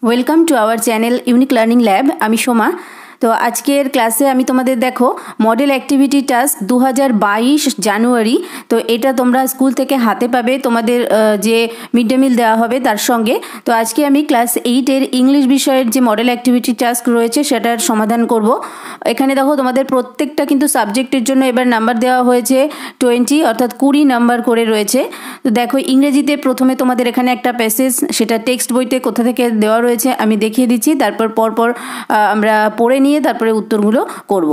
Welcome to our channel unique learning lab. आमी सोमा। तो आजकेर क्लासे आमी तोमादेर देखो मॉडल एक्टिविटी टास्क 2022 জানুয়ারি। तो এটা তোমরা স্কুল থেকে হাতে পাবে তোমাদের যে মিড ডে মিল দেওয়া হবে তার সঙ্গে। তো আজকে আমি ক্লাস 8 এর ইংলিশ বিষয়ের যে মডেল অ্যাক্টিভিটি টাস্ক রয়েছে সেটার সমাধান করব। এখানে দেখো তোমাদের প্রত্যেকটা কিন্তু সাবজেক্টের জন্য এবার নাম্বার দেওয়া হয়েছে 20 অর্থাৎ 20 নাম্বার করে রয়েছে। তো দেখো ইংরেজিতে প্রথমে তোমাদের এখানে একটা প্যাসেজ, সেটা টেক্সট বইতে কোথা থেকে দেওয়া রয়েছে আমি দেখিয়ে দিচ্ছি, তারপর পরপর আমরা পড়ে নিয়ে তারপরে উত্তরগুলো করব।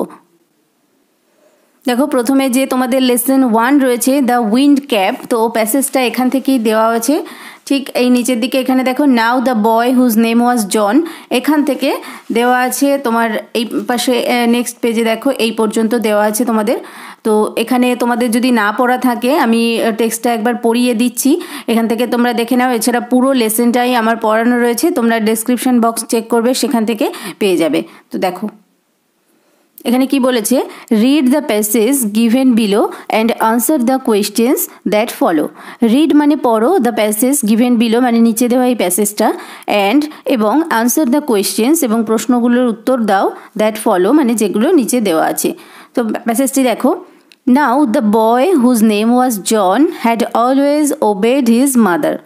দেখো প্রথমে যে তোমাদের লেসন 1 রয়েছে দ্য উইন্ড ক্যাপ, তো প্যাসেজটা এখান থেকেই দেওয়া আছে। ঠিক এই নিচের দিকে এখানে দেখো now the boy whose name was John, এখান থেকে দেওয়া আছে। তোমার এই পাশে নেক্সট পেজে দেখো এই পর্যন্ত দেওয়া আছে তোমাদের। তো এখানে তোমাদের যদি না পড়া থাকে আমি টেক্সটটা একবার পড়িয়ে দিচ্ছি, এখান থেকে তোমরা দেখে নাও। এছাড়া পুরো লেসনটাই আমার পড়ানো রয়েছে, তোমরা ডেসক্রিপশন বক্স চেক করবে, সেখান থেকে পেয়ে যাবে। তো দেখো এখানে কি বলেছে, read the passage given below and answer the questions that follow. Read মানে পড়ো, দ্য প্যাসেজ গিভেন বিলো মানে নিচে দেওয়া এই প্যাসেজটা, অ্যান্ড এবং আনসার দ্য কোয়েশ্চেন্স এবং প্রশ্নগুলোর উত্তর দাও, দ্যাট ফলো মানে যেগুলো নিচে দেওয়া আছে। তো প্যাসেজটি দেখো, now the boy whose name was John had always obeyed his mother.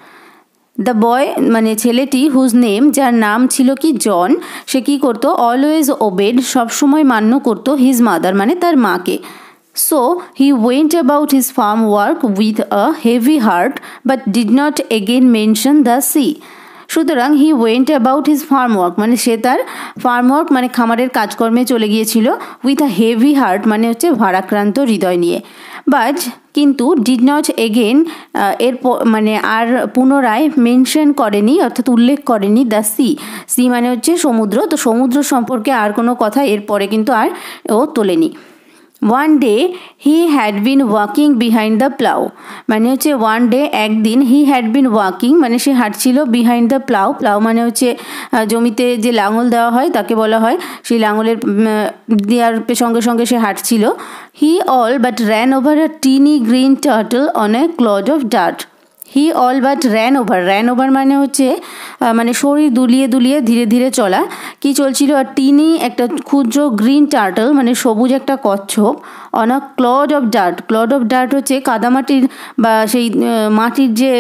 The boy মানে ছেলেটি, হুজ নেম যার নাম ছিল কি জন, সে কী করতো, অলওয়েজ ওবেড সবসময় মান্য করতো, হিজ মাদার মানে তার মাকে। So he went about his farm work with a heavy heart but did not again mention the sea. সুতরাং he went about his farm work মানে সে তার ফার্ম ওয়ার্ক মানে খামারের কাজকর্মে চলে গিয়েছিল, উইথ আ হেভি হার্ট মানে হচ্ছে ভারাক্রান্ত হৃদয় নিয়ে। বাট কিন্তু ডিড নট এগেন এর মানে আর পুনরায় মেনশন করেনি অর্থাৎ উল্লেখ করেনি দ্য সি। সি মানে হচ্ছে সমুদ্র, তো সমুদ্র সম্পর্কে আর কোনো কথা এরপরে কিন্তু আর ও তোলেনি। One day he had been walking behind the plough মানে হচ্ছে ওয়ান ডে একদিন, হি হ্যাড বিন ওয়াকিং মানে সে হাঁটছিল, বিহাইন্ড দ্য প্লাউ, প্লাউ মানে হচ্ছে জমিতে যে লাঙল দেওয়া হয় তাকে বলা হয়, সেই লাঙলের দেওয়ার সঙ্গে সঙ্গে সে হাঁটছিল। He all but ran over a tiny green turtle on a clod of dirt. He all but ran over, ran over মানে হচ্ছে মানে শরীর দুলিয়ে দুলিয়ে ধীরে ধীরে চলা। কি চলছিল, আর টিনি একটা ক্ষুদ্র গ্রিন টার্টল মানে সবুজ একটা কচ্ছপ, on a clod of dirt, clod of dirt হচ্ছে কাদামাটির বা সেই মাটির যে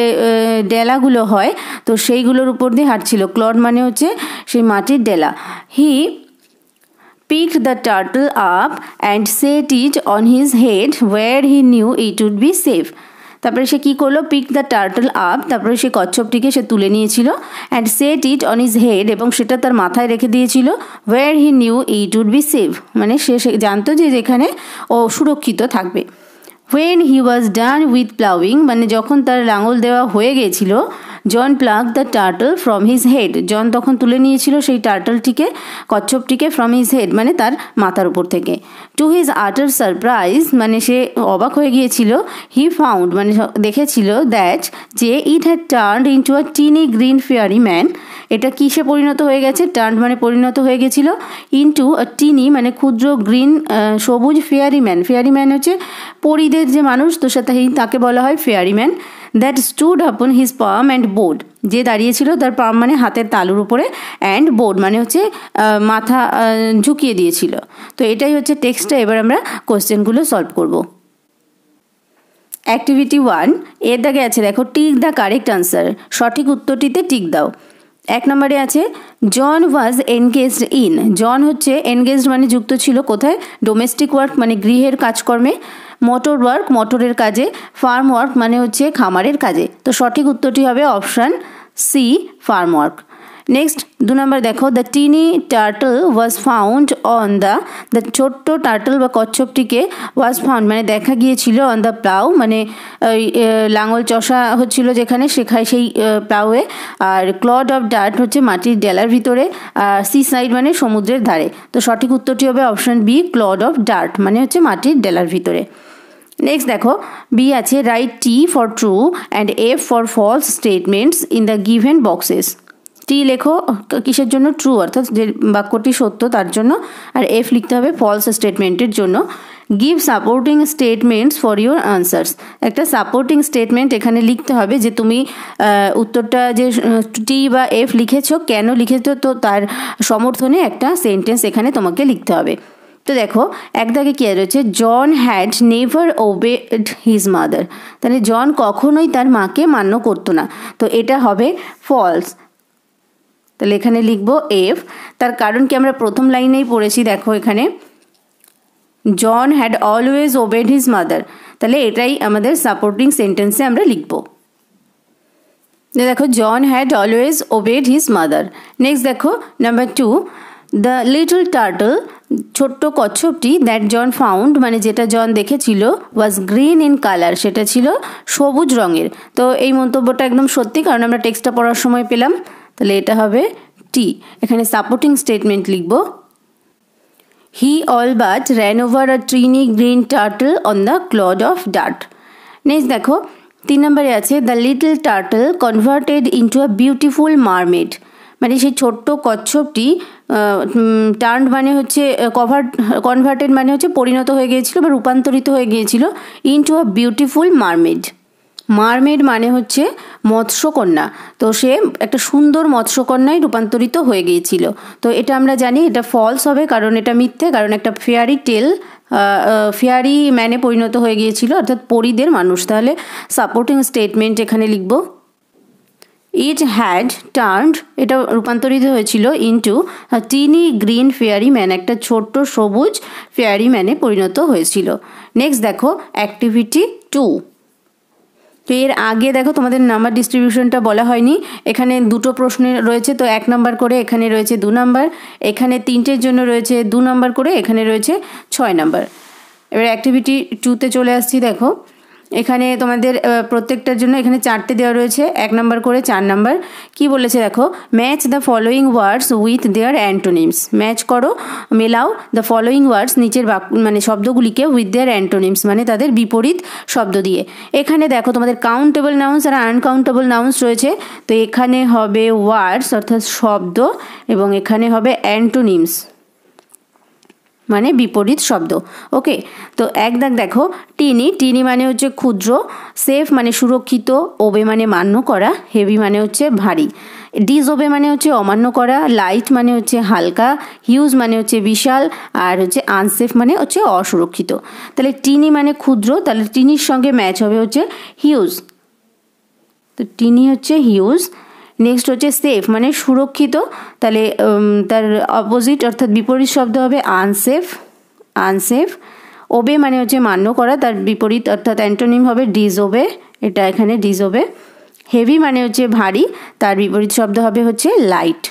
ডেলাগুলো হয় তো সেইগুলোর উপর দিয়ে হাঁটছিল। ক্লড মানে হচ্ছে সেই মাটির ডেলা। হি picked the turtle up and set it on his head where he knew it would be safe. তারপরে সে কী করলো, পিক দ্য টার্টল আপ, তারপরে সে কচ্ছপটিকে সে তুলে নিয়েছিল, and set it on his head এবং সেটা তার মাথায় রেখে দিয়েছিল, where he knew it would be safe মানে সে জানতো যে যেখানে ও সুরক্ষিত থাকবে। When he was done with ploughing মানে যখন তার লাঙল দেওয়া হয়ে গিয়েছিল, John plucked the turtle from his head, John তখন তুলে নিয়েছিল সেই টার্টলটিকে, কচ্ছপটিকে, ফ্রম হিজ হেড মানে তার মাথার উপর থেকে। টু হিজ আটার সারপ্রাইজ মানে সে অবাক হয়ে গিয়েছিল, হি ফাউন্ড মানে দেখেছিল, দ্যাট যে it had turned into a tiny green fairy man, এটা কিসে পরিণত হয়ে গেছে, টার্ন মানে পরিণত হয়ে গেছিল, ইন্টু আ টিনি মানে ক্ষুদ্র গ্রিন সবুজ ফেয়ারি ম্যান, ফেয়ারি ম্যান হচ্ছে পরীদের যে মানুষ, তো তাকে বলা হয় fairy man. That stood upon his palm and board, যে দাঁড়িয়েছিল তার পাম মানে হাতের তালুর উপরে, অ্যান্ড বোর্ড মানে হচ্ছে মাথা ঝুঁকিয়ে দিয়েছিল। তো এটাই হচ্ছে টেক্সটটা। এবার আমরা কোশ্চেনগুলো সলভ করব। অ্যাক্টিভিটি 1 এর দাগে আছে দেখো, টিক দ্য কারেক্ট আনসার, সঠিক উত্তরটিতে টিক দাও। 1 নম্বরে আছে জন ওয়াজ এনগেজড ইন, জন হচ্ছে এনগেজড মানে যুক্ত ছিল কোথায়, ডোমেস্টিক ওয়ার্ক মানে গৃহের কাজকর্মে, মোটর ওয়ার্ক মোটরের কাজে, ফার্ম ওয়ার্ক মানে হচ্ছে খামারের কাজে। তো সঠিক উত্তরটি হবে option C, farm work. Next 2 number দেখো, the tiny turtle was found on the ছোট্ট টার্টল বা কচ্ছপটিকে ওয়াজ ফাউন্ড মানে দেখা গিয়েছিল, অন দ্য প্লাউ মানে ওই লাঙল চষা হচ্ছিল যেখানে সেই প্লাউয়ে, আর ক্লড অফ ডার্ট হচ্ছে মাটির ডেলার ভিতরে, আর সি সাইড মানে সমুদ্রের ধারে। তো সঠিক উত্তরটি হবে option B, clod of dirt মানে হচ্ছে মাটির ডেলার ভিতরে। নেক্সট দেখো বি আছে, right T for true and F for false statements in the given boxes. T লেখো কিসের জন্য, ট্রু অর্থাৎ যে বাক্যটি সত্য তার জন্য, আর এফ লিখতে হবে ফলস স্টেটমেন্টের জন্য। Give supporting statements for your answers. একটা সাপোর্টিং স্টেটমেন্ট এখানে লিখতে হবে যে তুমি উত্তরটা যে টি বা এফ লিখেছো, কেন লিখেছো, তো তার সমর্থনে একটা সেন্টেন্স এখানে তোমাকে লিখতে হবে। তো দেখো এক দাগে কি রয়েছে, John had never obeyed his mother. তাহলে জন কখনোই তার মাকে মান্য করতো না, তো এটা হবে ফলস। তাহলে এখানে লিখবো এফ। তার কারণ কি আমরা প্রথম লাইনেই পড়েছি, দেখো এখানে John had always obeyed his mother, তাহলে এটাই আমাদের সাপোর্টিং সেন্টেন্সে আমরা লিখবো। দেখো John had always obeyed his mother. Next দেখো নাম্বার 2, দ্য লিটল টার্টল, ছোট্ট কচ্ছপটি, দ্যাট জন ফাউন্ড মানে যেটা জন দেখেছিল, ওয়াজ গ্রিন ইন কালার, সেটা ছিল সবুজ রঙের। তো এই মন্তব্যটা একদম সত্যি, কারণ আমরা টেক্সটটা পড়ার সময় পেলাম। তাহলে এটা হবে টি। এখানে সাপোর্টিং স্টেটমেন্ট লিখব, he all but ran over a tiny green turtle on the clod of dirt. Next দেখো 3 নম্বরে আছে, the little turtle converted into a beautiful mermaid, মানে সেই ছোট্ট কচ্ছপটি টার্ন মানে হচ্ছে কনভার্টেড মানে হচ্ছে পরিণত হয়ে গিয়েছিল বা রূপান্তরিত হয়ে গিয়েছিল into a beautiful mermaid. Mermaid মানে হচ্ছে মৎস্যকন্যা, তো সে একটা সুন্দর মৎস্যকন্যায় রূপান্তরিত হয়ে গিয়েছিল। তো এটা আমরা জানি এটা ফলস হবে, কারণ এটা মিথ্যে, কারণ একটা ফেয়ারি টেল ফেয়ারি ম্যানে পরিণত হয়ে গিয়েছিল, অর্থাৎ পরীদের মানুষ। তাহলে সাপোর্টিং স্টেটমেন্ট এখানে লিখব, ইট হ্যাড টার্নড, এটা রূপান্তরিত হয়েছিল ইনটু টিনি গ্রিন ফেয়ারি ম্যান, একটা ছোট্ট সবুজ ফেয়ারি ম্যানে পরিণত হয়েছিল। নেক্সট দেখো অ্যাক্টিভিটি 2। তো এর আগে দেখো তোমাদের নাম্বার ডিস্ট্রিবিউশনটা বলা হয়নি, এখানে 2টো প্রশ্ন রয়েছে, তো 1 নাম্বার করে, এখানে রয়েছে 2 নাম্বার, এখানে 3টের জন্য রয়েছে 2 নাম্বার করে, এখানে রয়েছে 6 নাম্বার। এবার অ্যাক্টিভিটি 2তে চলে আসছি। দেখো এখানে তোমাদের প্রত্যেকটার জন্য এখানে 4টে দেওয়া রয়েছে, 1 নাম্বার করে 4 নাম্বার। কি বলেছে দেখো, match the following words with their antonyms, match করো, মেলাও দ্য ফলোয়িং ওয়ার্ডস, নিচের মানে শব্দগুলিকে উইথ দেয়ার অ্যান্টোনিমস মানে তাদের বিপরীত শব্দ দিয়ে। এখানে দেখো তোমাদের countable nouns are uncountable nouns রয়েছে, তো এখানে হবে ওয়ার্ডস অর্থাৎ শব্দ, এবং এখানে হবে অ্যান্টোনিমস মানে বিপরীত শব্দ। ওকে, তো এক দাগ দেখো, টিনি, টিনি মানে হচ্ছে ক্ষুদ্র, সেফ মানে সুরক্ষিত, ওবে মানে মান্য করা, হেভি মানে হচ্ছে ভারী, ডিসওবে মানে হচ্ছে অমান্য করা, লাইট মানে হচ্ছে হালকা, হিউজ মানে হচ্ছে বিশাল, আর হচ্ছে আনসেফ মানে হচ্ছে অসুরক্ষিত। তাহলে টিনি মানে ক্ষুদ্র, তাহলে টিনির সঙ্গে ম্যাচ হবে হচ্ছে হিউজ, তো টিনি হচ্ছে হিউজ। নেক্সট হচ্ছে সেফ মানে সুরক্ষিত, তাহলে তার অপোজিট অর্থাৎ বিপরীত শব্দ হবে আনসেফ, আনসেফ। ওবে মানে হচ্ছে মান্য করা, তার বিপরীত অর্থাৎ অ্যান্টোনিম হবে ডিসওবে, এটা এখানে ডিসওবে। হেভি মানে হচ্ছে ভারী, তার বিপরীত শব্দ হবে হচ্ছে লাইট।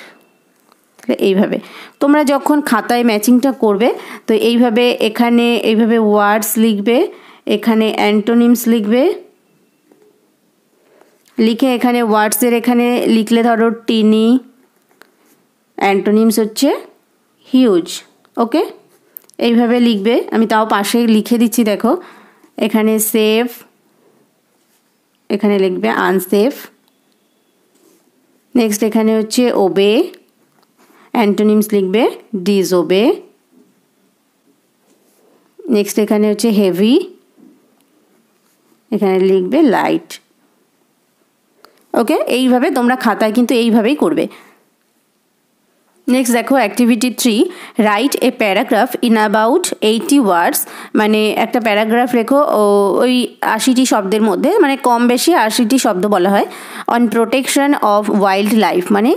এইভাবে তোমরা যখন খাতায় ম্যাচিংটা করবে, তো এইভাবে এখানে এইভাবে ওয়ার্ডস লিখবে, এখানে অ্যান্টোনিমস লিখবে, লিখে এখানে ওয়ার্ডসের এখানে লিখলে ধরো টিনি, অ্যান্টোনিমস হচ্ছে হিউজ। ওকে, এইভাবে লিখবে, আমি তাও পাশে লিখে দিচ্ছি। দেখো এখানে সেফ, এখানে লিখবে আনসেফ। নেক্সট এখানে হচ্ছে ওবে, অ্যান্টোনিমস লিখবে ডিসওবে। নেক্সট এখানে হচ্ছে হেভি, এখানে লিখবে লাইট। ওকে, এইভাবে তোমরা খাতায় কিন্তু এইভাবেই করবে। নেক্সট দেখো activity 3, write a paragraph in about 80 ওয়ার্ডস, মানে একটা প্যারাগ্রাফ লেখো ওই 80টি শব্দের মধ্যে, মানে কম বেশি 80টি শব্দ বলা হয়, on protection of wildlife, মানে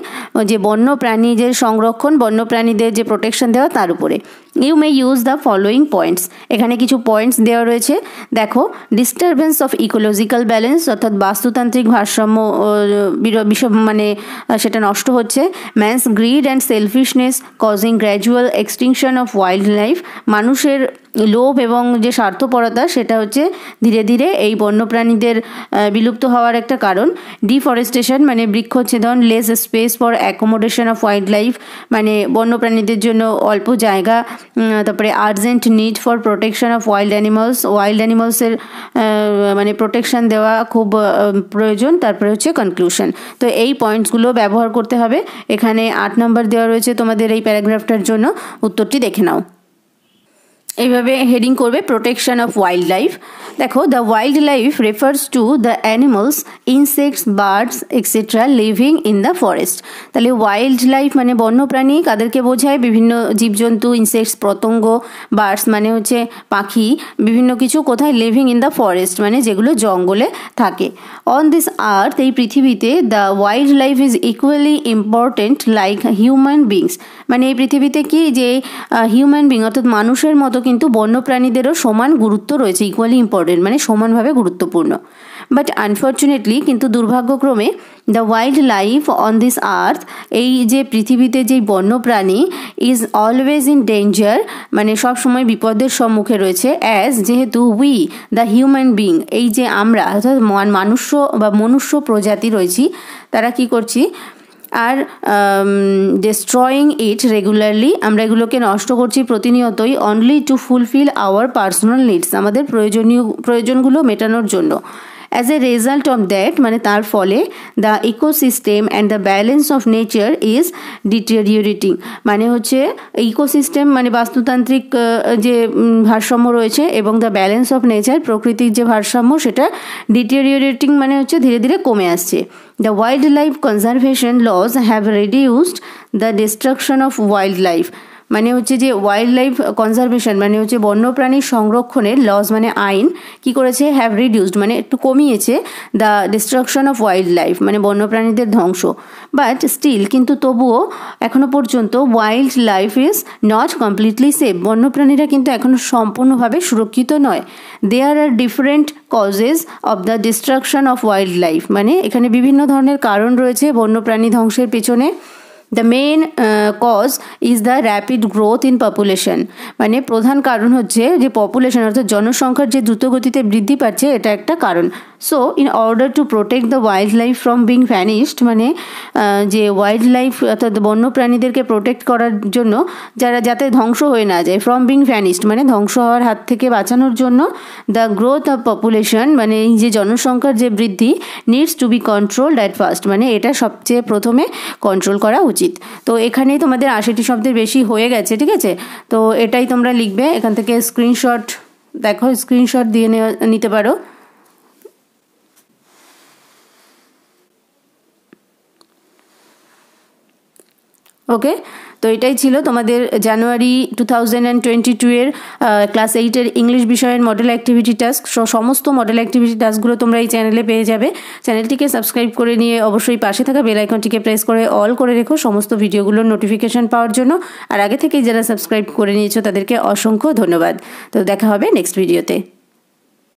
যে বন্য প্রাণীদের সংরক্ষণ, বন্য প্রাণীদের যে প্রোটেকশন দেওয়া তার উপরে। You may use the following points, এখানে কিছু পয়েন্টস দেওয়া রয়েছে। দেখো ডিস্টারবেন্স অফ ইকোলজিক্যাল ব্যালেন্স, অর্থাৎ বাস্তুতান্ত্রিক ভারসাম্য মানে সেটা নষ্ট হচ্ছে। Man's grid and selfishness causing gradual extinction of wild life, মানুষের লোভ এবং যে স্বার্থপরতা সেটা হচ্ছে ধীরে ধীরে এই বন্যপ্রাণীদের বিলুপ্ত হওয়ার একটা কারণ। ডিফরেস্টেশন মানে বৃক্ষচ্ছেদন, less space for accommodation of wildlife, মানে বন্যপ্রাণীদের জন্য অল্প জায়গা। তারপরে urgent need for protection of wild animals, wild অ্যানিমালসের মানে প্রোটেকশন দেওয়া খুব প্রয়োজন। তারপরে হচ্ছে কনক্লুশন। তো এই পয়েন্টসগুলো ব্যবহার করতে হবে। এখানে 8 নম্বর দেওয়া রয়েছে তোমাদের এই প্যারাগ্রাফটার জন্য, উত্তরটি দেখে নাও। এইভাবে হেডিং করবে প্রোটেকশন অফ ওয়াইল্ড লাইফ। দেখো the wild life refers to the animals, insects, birds etcetera living in the forest. তাহলে ওয়াইল্ড লাইফ মানে বন্যপ্রাণী, কাদেরকে বোঝায়? বিভিন্ন জীবজন্তু, ইনসেক্টস পতঙ্গ, বার্ডস মানে হচ্ছে পাখি, বিভিন্ন কিছু কোথায়? লিভিং ইন দ্য ফরেস্ট মানে যেগুলো জঙ্গলে থাকে। অন দিস আর্থ, এই পৃথিবীতে, the wildlife is equally important like human beings, মানে এই পৃথিবীতে কি যে হিউম্যান বিং অর্থাৎ মানুষের মতো কিন্তু বন্যপ্রাণীদেরও সমান গুরুত্ব রয়েছে, ইকুয়ালি ইম্পর্টেন্ট মানে সমানভাবে গুরুত্বপূর্ণ। বাট আনফর্চুনেটলি, কিন্তু দুর্ভাগ্যক্রমে, the wildlife on this earth, এই যে পৃথিবীতে যেই বন্যপ্রাণী, ইজ অলওয়েজ ইন ডেঞ্জার, মানে সবসময় বিপদের সম্মুখে রয়েছে, অ্যাজ যেহেতু উই দ্য হিউম্যান বিং, এই যে আমরা অর্থাৎ মনুষ্য প্রজাতি রয়েছি, তারা কি করছি? আর ডিস্ট্রয়িং ইট রেগুলারলি, আমরা এগুলোকে নষ্ট করছি প্রতিনিয়তই, only to fulfil our personal needs, আমাদের প্রয়োজনগুলো মেটানোর জন্য। As a result of that, মানে তার ফলে, the ecosystem and the balance of nature is deteriorating, মানে হচ্ছে ইকোসিস্টেম মানে বাস্তুতান্ত্রিক যে ভারসাম্য রয়েছে এবং দ্য ব্যালেন্স অফ নেচার প্রকৃতির যে ভারসাম্য, সেটা ডিটেরিওরেটিং মানে হচ্ছে ধীরে ধীরে কমে আসছে। The wildlife conservation laws have reduced the destruction of wildlife, মানে হচ্ছে যে ওয়াইল্ড লাইফ কনজারভেশন মানে হচ্ছে বন্যপ্রাণীর সংরক্ষণের লজ মানে আইন কি করেছে? হ্যাভ রিডিউসড মানে একটু কমিয়েছে the destruction of wildlife মানে বন্যপ্রাণীদের ধ্বংস। বাট স্টিল, কিন্তু তবুও এখনো পর্যন্ত wildlife is not completely safe, বন্যপ্রাণীরা কিন্তু এখনো সম্পূর্ণভাবে সুরক্ষিত নয়। There are different causes of the destruction of wildlife, মানে এখানে বিভিন্ন ধরনের কারণ রয়েছে বন্যপ্রাণী ধ্বংসের পেছনে। The main cause is the rapid growth in population, মানে প্রধান কারণ হচ্ছে যে পপুলেশন অর্থাৎ জনসংখ্যার যে দ্রুত গতিতে বৃদ্ধি পাচ্ছে, এটা একটা কারণ। So in order to protect the wild life from being vanished, মানে যে ওয়াইল্ড লাইফ অর্থাৎ বন্যপ্রাণীদেরকে প্রোটেক্ট করার জন্য, যাতে ধ্বংস হয়ে না যায়, ফ্রম বিং ভ্যানিশড মানে ধ্বংস হওয়ার হাত থেকে বাঁচানোর জন্য, দ্য গ্রোথ অফ পপুলেশন মানে এই যে জনসংখ্যার যে বৃদ্ধি, needs to B controlled at first, মানে এটা সবচেয়ে প্রথমে কন্ট্রোল করা উচিত। তো এখানেই তোমাদের 80টি শব্দের বেশি হয়ে গেছে, ঠিক আছে? তো এটাই তোমরা লিখবে, এখান থেকে স্ক্রিনশট দেখো, স্ক্রিনশট দিয়ে নিতে পারো। ওকে, তো এটাই ছিল তোমাদের জানুয়ারি 2022 এর ক্লাস 8-এর ইংলিশ বিষয়ের মডেল অ্যাক্টিভিটি টাস্ক। সমস্ত মডেল অ্যাক্টিভিটি টাস্কগুলো তোমরা এই চ্যানেলে পেয়ে যাবে। চ্যানেলটিকে সাবস্ক্রাইব করে নিয়ে অবশ্যই পাশে থাকা বেল আইকনটিকে প্রেস করে অল করে রেখো সমস্ত ভিডিওগুলোর নোটিফিকেশন পাওয়ার জন্য। আর আগে থেকেই যারা সাবস্ক্রাইব করে নিয়েছো তাদেরকে অসংখ্য ধন্যবাদ। তো দেখা হবে নেক্সট ভিডিওতে।